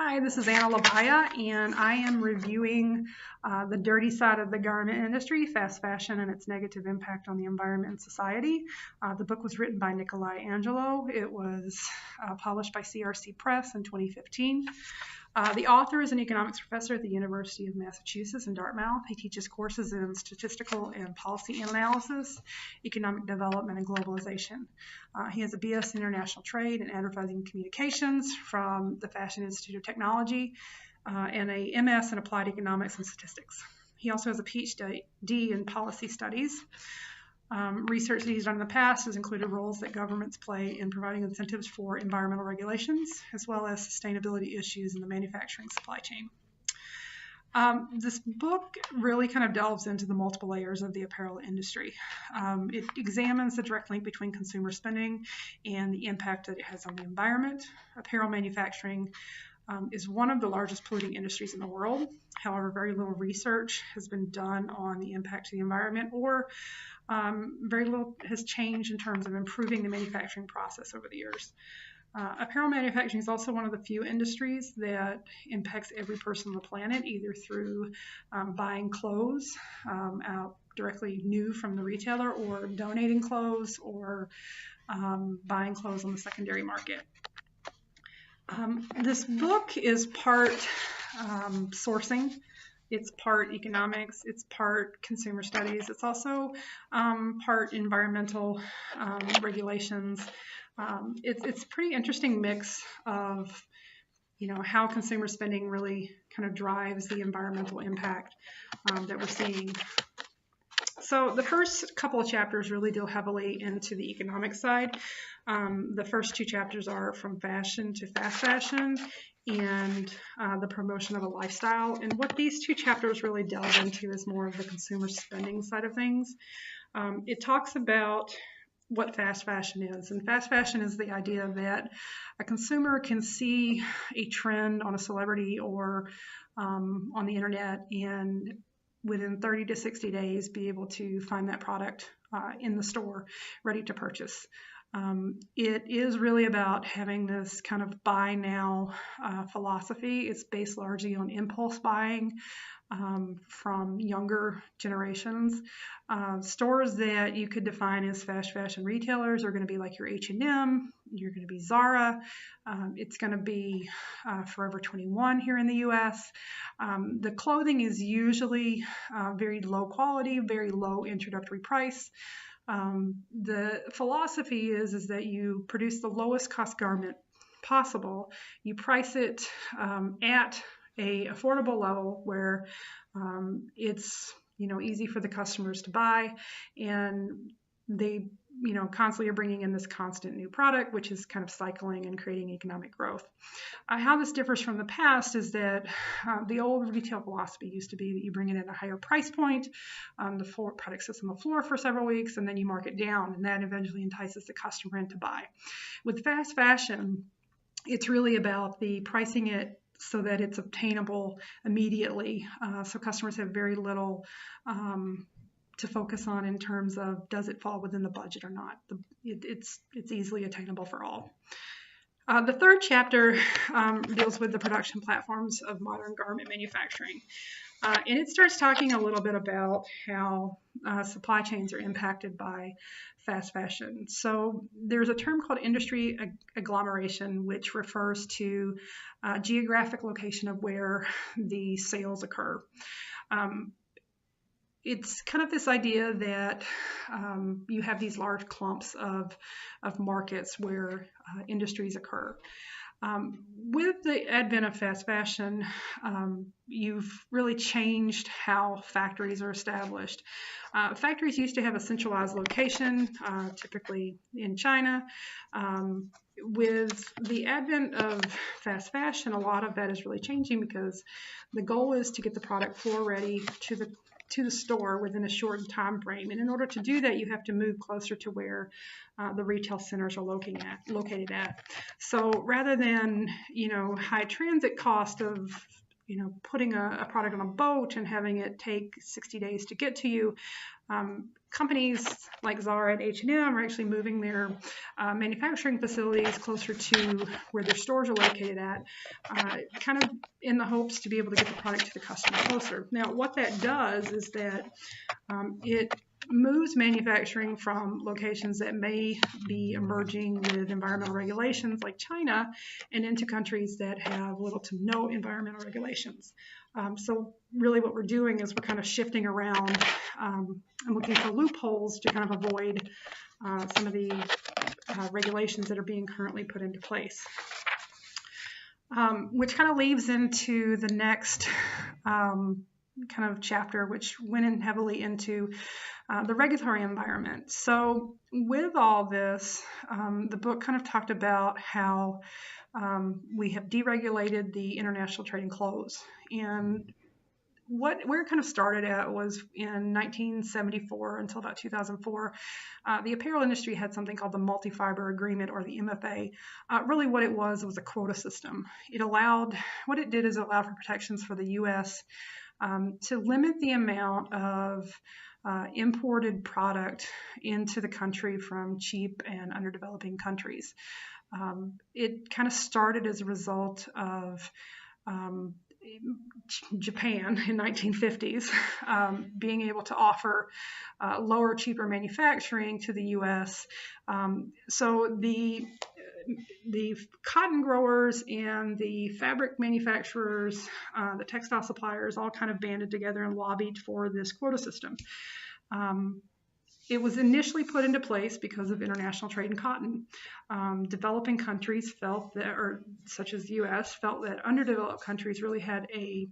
Hi, this is Anna Labaya, and I am reviewing The Dirty Side of the Garment Industry, Fast Fashion and Its Negative Impact on the Environment and Society. The book was written by Nikolai Angelo. It was published by CRC Press in 2015. The author is an economics professor at the University of Massachusetts in Dartmouth. He teaches courses in statistical and policy analysis, economic development, and globalization. He has a BS in International Trade and Advertising and Communications from the Fashion Institute of Technology and a MS in Applied Economics and Statistics. He also has a PhD in Policy Studies. Research that he's done in the past has included roles that governments play in providing incentives for environmental regulations, as well as sustainability issues in the manufacturing supply chain. This book really kind of delves into the multiple layers of the apparel industry. It examines the direct link between consumer spending and the impact that it has on the environment. Apparel manufacturing is one of the largest polluting industries in the world. However, very little research has been done on the impact to the environment, or very little has changed in terms of improving the manufacturing process over the years. Apparel manufacturing is also one of the few industries that impacts every person on the planet, either through buying clothes out directly new from the retailer, or donating clothes, or buying clothes on the secondary market. This book is part sourcing, it's part economics, it's part consumer studies, it's also part environmental regulations. It's a pretty interesting mix of, how consumer spending really kind of drives the environmental impact that we're seeing. So the first couple of chapters really deal heavily into the economic side. The first two chapters are from fashion to fast fashion and the promotion of a lifestyle. And what these two chapters really delve into is more of the consumer spending side of things. It talks about what fast fashion is. And fast fashion is the idea that a consumer can see a trend on a celebrity or on the internet, and within 30 to 60 days be able to find that product in the store ready to purchase. It is really about having this kind of buy now philosophy. It's based largely on impulse buying from younger generations. Stores that you could define as fast fashion retailers are going to be like your H&M, you're going to be Zara, it's going to be Forever 21 here in the US. The clothing is usually very low quality, very low introductory price. The philosophy is that you produce the lowest cost garment possible. You price it at a affordable level where it's easy for the customers to buy, and they constantly are bringing in this constant new product, which is kind of cycling and creating economic growth. How this differs from the past is that the old retail philosophy used to be that you bring it at a higher price point, the product sits on the floor for several weeks, and then you mark it down, and that eventually entices the customer in to buy. With fast fashion, it's really about the pricing it so that it's obtainable immediately, so customers have very little to focus on in terms of does it fall within the budget or not. It's easily attainable for all. The third chapter deals with the production platforms of modern garment manufacturing. And it starts talking a little bit about how supply chains are impacted by fast fashion. So there's a term called industry agglomeration, which refers to geographic location of where the sales occur. It's kind of this idea that you have these large clumps of markets where industries occur. With the advent of fast fashion, you've really changed how factories are established. Factories used to have a centralized location, typically in China. With the advent of fast fashion, a lot of that is really changing because the goal is to get the product floor ready to the store within a short time frame. And in order to do that, you have to move closer to where the retail centers are located at. So rather than, high transit cost of, putting a product on a boat and having it take 60 days to get to you, companies like Zara and H&M are actually moving their manufacturing facilities closer to where their stores are located at, kind of in the hopes to be able to get the product to the customer closer. Now, what that does is that it moves manufacturing from locations that may be emerging with environmental regulations like China and into countries that have little to no environmental regulations. So really what we're doing is we're kind of shifting around and looking for loopholes to kind of avoid some of the regulations that are being currently put into place. Which kind of leads into the next kind of chapter, which went in heavily into the regulatory environment. So with all this, the book kind of talked about how we have deregulated the international trade in clothes. And where it kind of started at was in 1974 until about 2004, the apparel industry had something called the Multi-Fiber Agreement, or the MFA. Really what it was a quota system. What it did is it allowed for protections for the U.S. To limit the amount of imported product into the country from cheap and underdeveloping countries. It kind of started as a result of Japan in 1950s being able to offer lower, cheaper manufacturing to the U.S. So the cotton growers and the fabric manufacturers, the textile suppliers, all kind of banded together and lobbied for this quota system. It was initially put into place because of international trade in cotton. Developing countries felt that, or such as the U.S., felt that underdeveloped countries really had a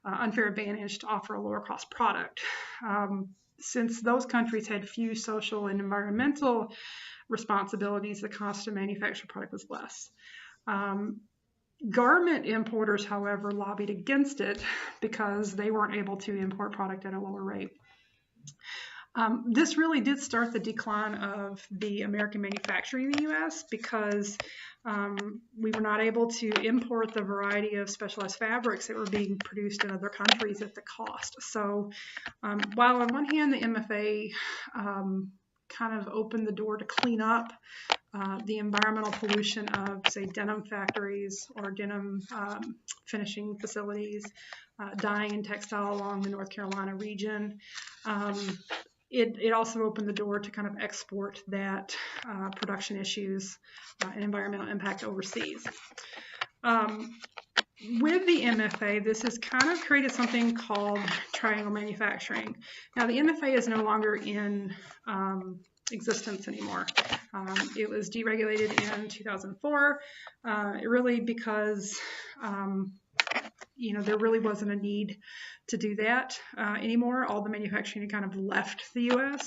unfair advantage to offer a lower cost product. Since those countries had few social and environmental responsibilities, the cost to manufacture product was less. Garment importers, however, lobbied against it because they weren't able to import product at a lower rate. This really did start the decline of the American manufacturing in the U.S. because we were not able to import the variety of specialized fabrics that were being produced in other countries at the cost. So while on one hand the MFA kind of opened the door to clean up the environmental pollution of, say, denim factories or denim finishing facilities, dyeing and textile along the North Carolina region, it also opened the door to kind of export that production issues and environmental impact overseas. With the MFA, this has kind of created something called triangle manufacturing. Now, the MFA is no longer in existence anymore. It was deregulated in 2004, really because there really wasn't a need to do that anymore. All the manufacturing had kind of left the U.S.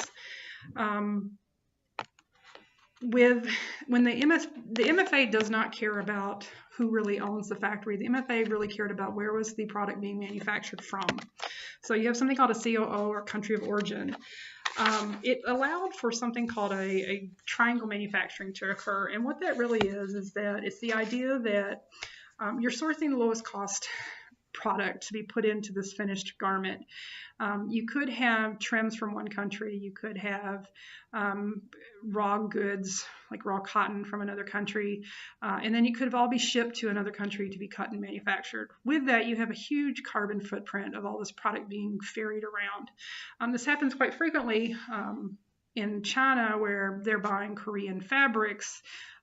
When the MFA does not care about who really owns the factory. The MFA really cared about where was the product being manufactured from. So you have something called a COO, or country of origin. It allowed for something called a triangle manufacturing to occur. And what that really is that it's the idea that you're sourcing the lowest cost product to be put into this finished garment. You could have trims from one country. You could have raw goods, like raw cotton, from another country. And then you could all be shipped to another country to be cut and manufactured. With that, you have a huge carbon footprint of all this product being ferried around. This happens quite frequently in China, where they're buying Korean fabrics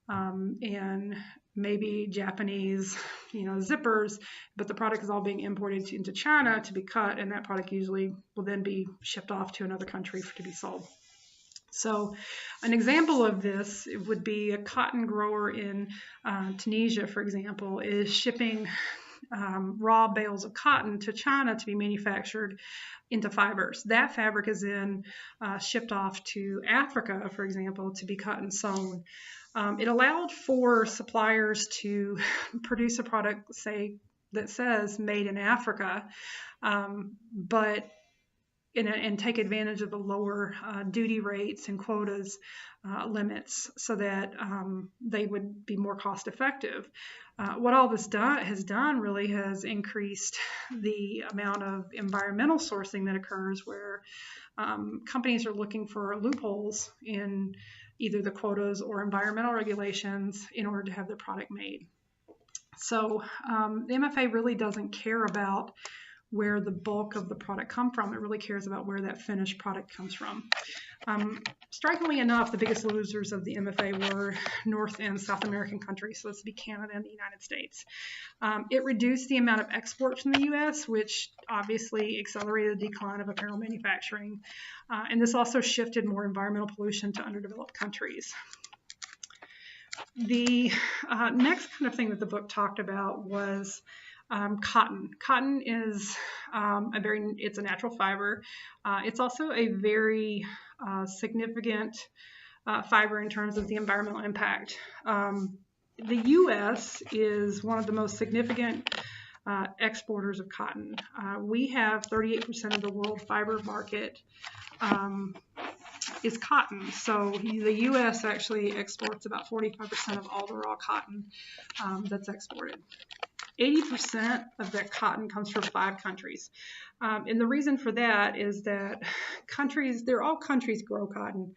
and maybe Japanese, zippers, but the product is all being imported into China to be cut, and that product usually will then be shipped off to another country to be sold. So an example of this would be a cotton grower in Tunisia, for example, is shipping raw bales of cotton to China to be manufactured into fibers. That fabric is then shipped off to Africa, for example, to be cut and sewn. It allowed for suppliers to produce a product, say, that says made in Africa, but and take advantage of the lower duty rates and quotas limits so that they would be more cost effective. What all this has done really has increased the amount of environmental sourcing that occurs where companies are looking for loopholes in either the quotas or environmental regulations in order to have their product made. So the MFA really doesn't care about where the bulk of the product come from. It really cares about where that finished product comes from. Strikingly enough, the biggest losers of the MFA were North and South American countries, so this would be Canada and the United States. It reduced the amount of exports from the U.S., which obviously accelerated the decline of apparel manufacturing, and this also shifted more environmental pollution to underdeveloped countries. The next kind of thing that the book talked about was cotton. Cotton is it's a natural fiber. It's also a very significant fiber in terms of the environmental impact. The U.S. is one of the most significant exporters of cotton. We have 38% of the world fiber market is cotton. So the U.S. actually exports about 45% of all the raw cotton that's exported. 80% of that cotton comes from 5 countries. And the reason for that is that all countries grow cotton.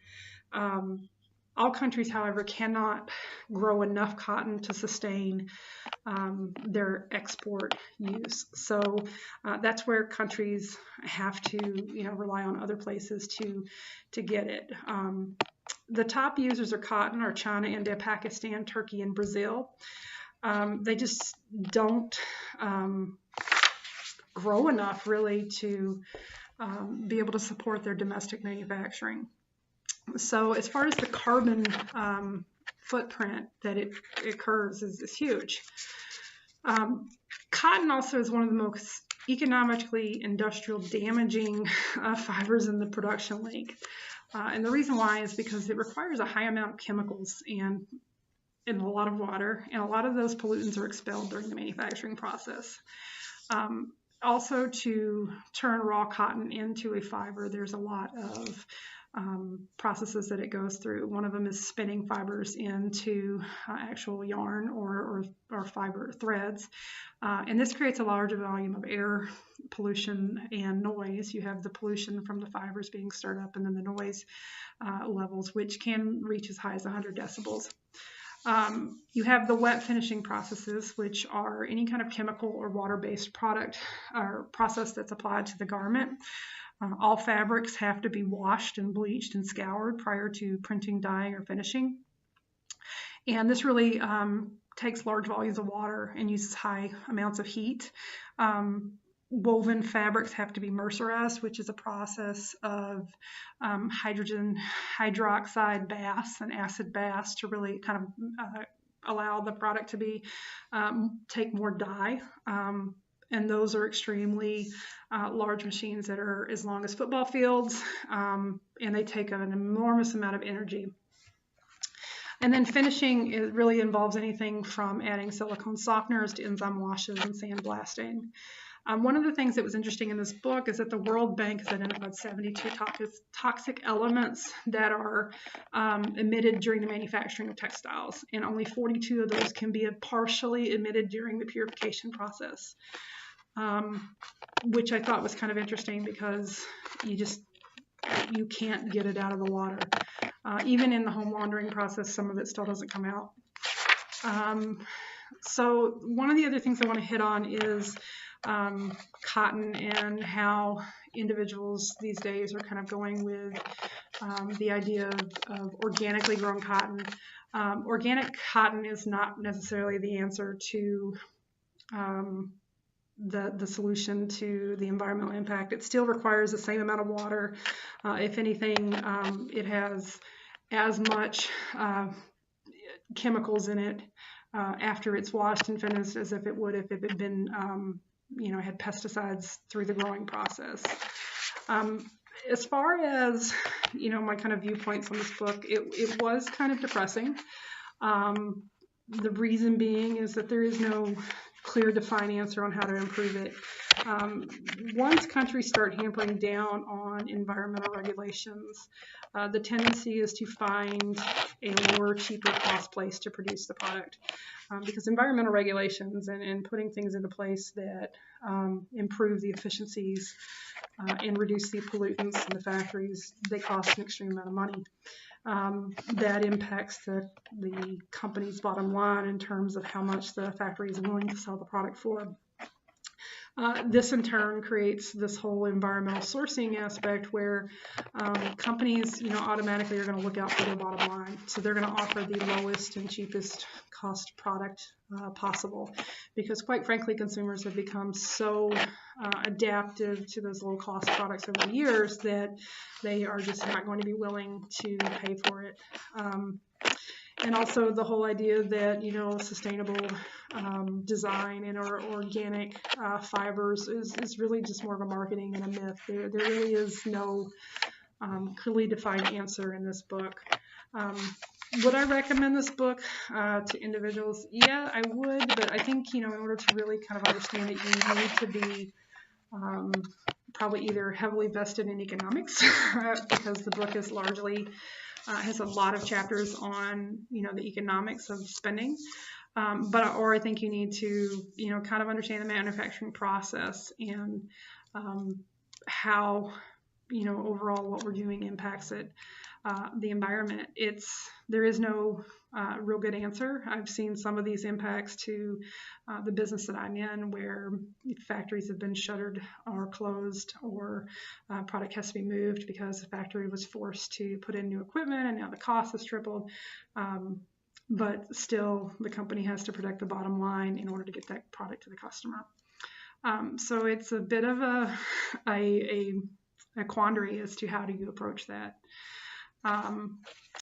All countries, however, cannot grow enough cotton to sustain their export use. So that's where countries have to, rely on other places to get it. The top users of cotton are China, India, Pakistan, Turkey, and Brazil. They just don't grow enough really to be able to support their domestic manufacturing. So as far as the carbon footprint that it occurs is huge. Cotton also is one of the most economically industrial damaging fibers in the production link. And the reason why is because it requires a high amount of chemicals and a lot of water, and a lot of those pollutants are expelled during the manufacturing process. Also, to turn raw cotton into a fiber, there's a lot of processes that it goes through. One of them is spinning fibers into actual yarn or fiber threads. And this creates a large volume of air pollution and noise. You have the pollution from the fibers being stirred up, and then the noise levels, which can reach as high as 100 decibels. You have the wet finishing processes, which are any kind of chemical or water-based product or process that's applied to the garment. All fabrics have to be washed and bleached and scoured prior to printing, dyeing, or finishing. And this really takes large volumes of water and uses high amounts of heat. Woven fabrics have to be mercerized, which is a process of hydrogen hydroxide baths and acid baths to really kind of allow the product to be take more dye. And those are extremely large machines that are as long as football fields, and they take an enormous amount of energy. And then finishing, it really involves anything from adding silicone softeners to enzyme washes and sandblasting. One of the things that was interesting in this book is that the World Bank has identified 72 toxic elements that are emitted during the manufacturing of textiles, and only 42 of those can be partially emitted during the purification process, which I thought was kind of interesting because you can't get it out of the water. Even in the home laundering process, some of it still doesn't come out. So one of the other things I want to hit on is cotton and how individuals these days are kind of going with the idea of organically grown cotton. Organic cotton is not necessarily the answer to the solution to the environmental impact. It still requires the same amount of water. If anything, it has as much chemicals in it after it's washed and finished as if it would if it had been had pesticides through the growing process. As far as, my kind of viewpoints on this book, it was kind of depressing. The reason being is that there is no clear, defined answer on how to improve it. Once countries start hampering down on environmental regulations, the tendency is to find a lower, cheaper cost place to produce the product. Because environmental regulations and putting things into place that improve the efficiencies and reduce the pollutants in the factories, they cost an extreme amount of money. That impacts the company's bottom line in terms of how much the factory is willing to sell the product for. This in turn creates this whole environmental sourcing aspect where companies, automatically are going to look out for their bottom line. So they're going to offer the lowest and cheapest cost product possible, because quite frankly, consumers have become so adaptive to those low cost products over the years that they are just not going to be willing to pay for it. And also the whole idea that, sustainable design and or organic fibers is really just more of a marketing and a myth. There really is no clearly defined answer in this book. Would I recommend this book to individuals? Yeah, I would, but I think, in order to really kind of understand it, you need to be probably either heavily vested in economics because the book is largely has a lot of chapters on, the economics of spending. Or I think you need to, kind of understand the manufacturing process and how, overall what we're doing impacts the environment. There is no real good answer. I've seen some of these impacts to the business that I'm in, where factories have been shuttered or closed, or product has to be moved because the factory was forced to put in new equipment and now the cost has tripled. But still, the company has to protect the bottom line in order to get that product to the customer. So it's a bit of a quandary as to how do you approach that.